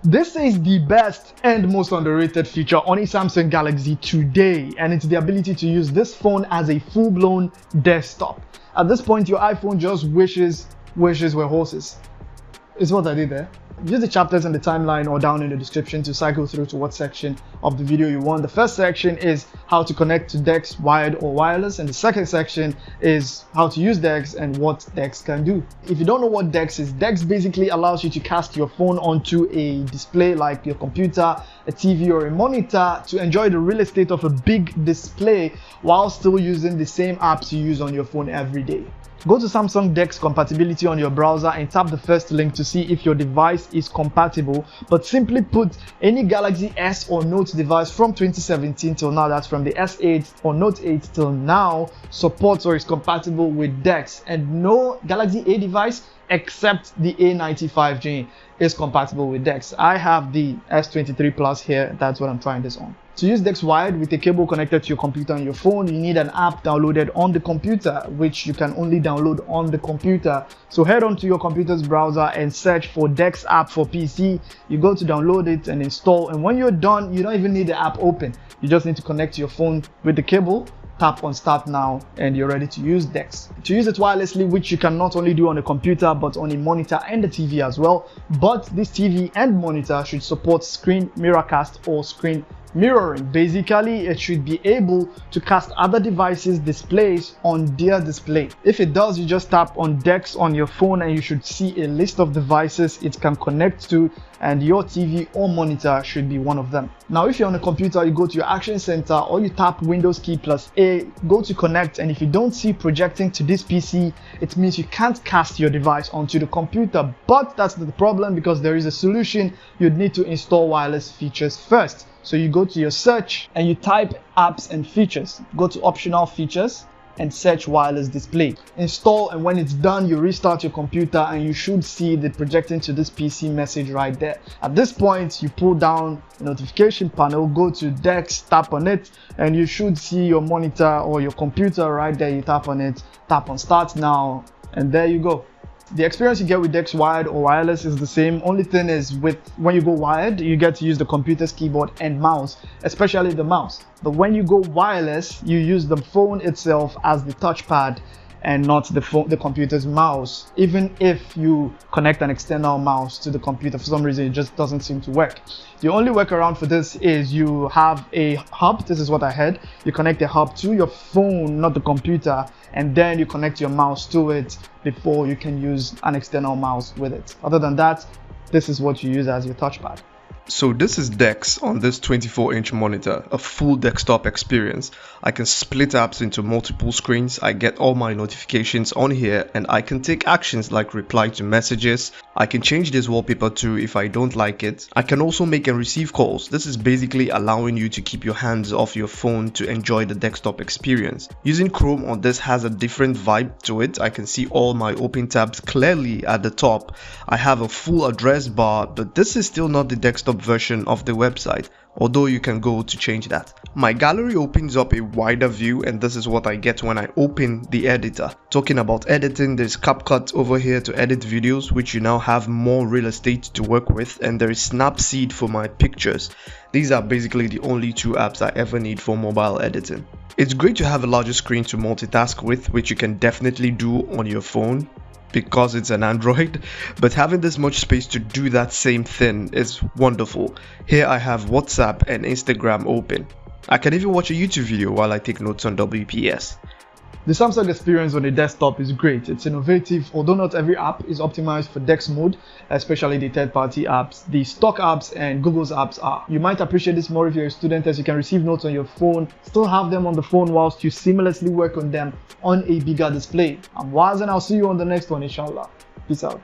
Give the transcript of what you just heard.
This is the best and most underrated feature on a Samsung Galaxy today, and it's the ability to use this phone as a full-blown desktop. At this point, your iPhone just wishes were horses. It's what I did there. Use the chapters in the timeline or down in the description to cycle through to what section of the video you want. The first section is how to connect to Dex wired or wireless, and the second section is how to use Dex and what Dex can do. If you don't know what Dex is, Dex basically allows you to cast your phone onto a display like your computer, a TV or a monitor to enjoy the real estate of a big display while still using the same apps you use on your phone every day. Go to Samsung Dex Compatibility on your browser and tap the first link to see if your device is compatible, but simply put, any Galaxy S or Note device from 2017 till now, that's from the S8 or Note 8 till now, supports or is compatible with Dex, and no Galaxy A device except the A95G is compatible with Dex. I have the S23 Plus here, that's what I'm trying this on. To use Dex wired with a cable connected to your computer and your phone, you need an app downloaded on the computer, which you can only download on the computer. So head on to your computer's browser and search for Dex app for PC. You go to download it and install, and when you're done, you don't even need the app open. You just need to connect your phone with the cable, tap on start now, and you're ready to use Dex. To use it wirelessly, which you can not only do on a computer but on a monitor and a TV as well, but this TV and monitor should support screen mirrorcast or screen mirroring. Basically, it should be able to cast other devices' displays on their display. If it does, you just tap on Dex on your phone and you should see a list of devices it can connect to, and your TV or monitor should be one of them. Now, if you're on a computer, you go to your action center or you tap Windows key plus A, go to connect, and if you don't see projecting to this PC, it means you can't cast your device onto the computer. But that's not the problem, because there is a solution. You'd need to install wireless features first. So you go to your search and you type apps and features, go to optional features and search wireless display. Install, and when it's done, you restart your computer and you should see the projecting to this PC message right there. At this point, you pull down the notification panel, go to Dex, tap on it, and you should see your monitor or your computer right there. You tap on it, tap on start now, and there you go. The experience you get with Dex wired or wireless is the same. Only thing is, when you go wired, you get to use the computer's keyboard and mouse, especially the mouse. But when you go wireless, you use the phone itself as the touchpad and not the computer's mouse. Even if you connect an external mouse to the computer, for some reason it just doesn't seem to work. The only workaround for this is you have a hub. This is what I had. You connect a hub to your phone, not the computer, and then you connect your mouse to it before you can use an external mouse with it. Other than that, this is what you use as your touchpad. So this is Dex on this 24-inch monitor, a full desktop experience. I can split apps into multiple screens, I get all my notifications on here, and I can take actions like reply to messages. I can change this wallpaper too if I don't like it. I can also make and receive calls. This is basically allowing you to keep your hands off your phone to enjoy the desktop experience. Using Chrome on this has a different vibe to it. I can see all my open tabs clearly at the top. I have a full address bar, but this is still not the desktop version of the website, although you can go to change that. My gallery opens up a wider view, and this is what I get when I open the editor. Talking about editing, there's CapCut over here to edit videos, which you now have more real estate to work with, and there is Snapseed for my pictures. These are basically the only two apps I ever need for mobile editing. It's great to have a larger screen to multitask with, which you can definitely do on your phone because it's an Android, but having this much space to do that same thing is wonderful. Here I have WhatsApp and Instagram open. I can even watch a YouTube video while I take notes on WPS. The Samsung experience on a desktop is great. It's innovative, although not every app is optimized for Dex mode, especially the third-party apps. The stock apps and Google's apps are. You might appreciate this more if you're a student, as you can receive notes on your phone, still have them on the phone whilst you seamlessly work on them on a bigger display. I'm Waz, and I'll see you on the next one, inshallah. Peace out.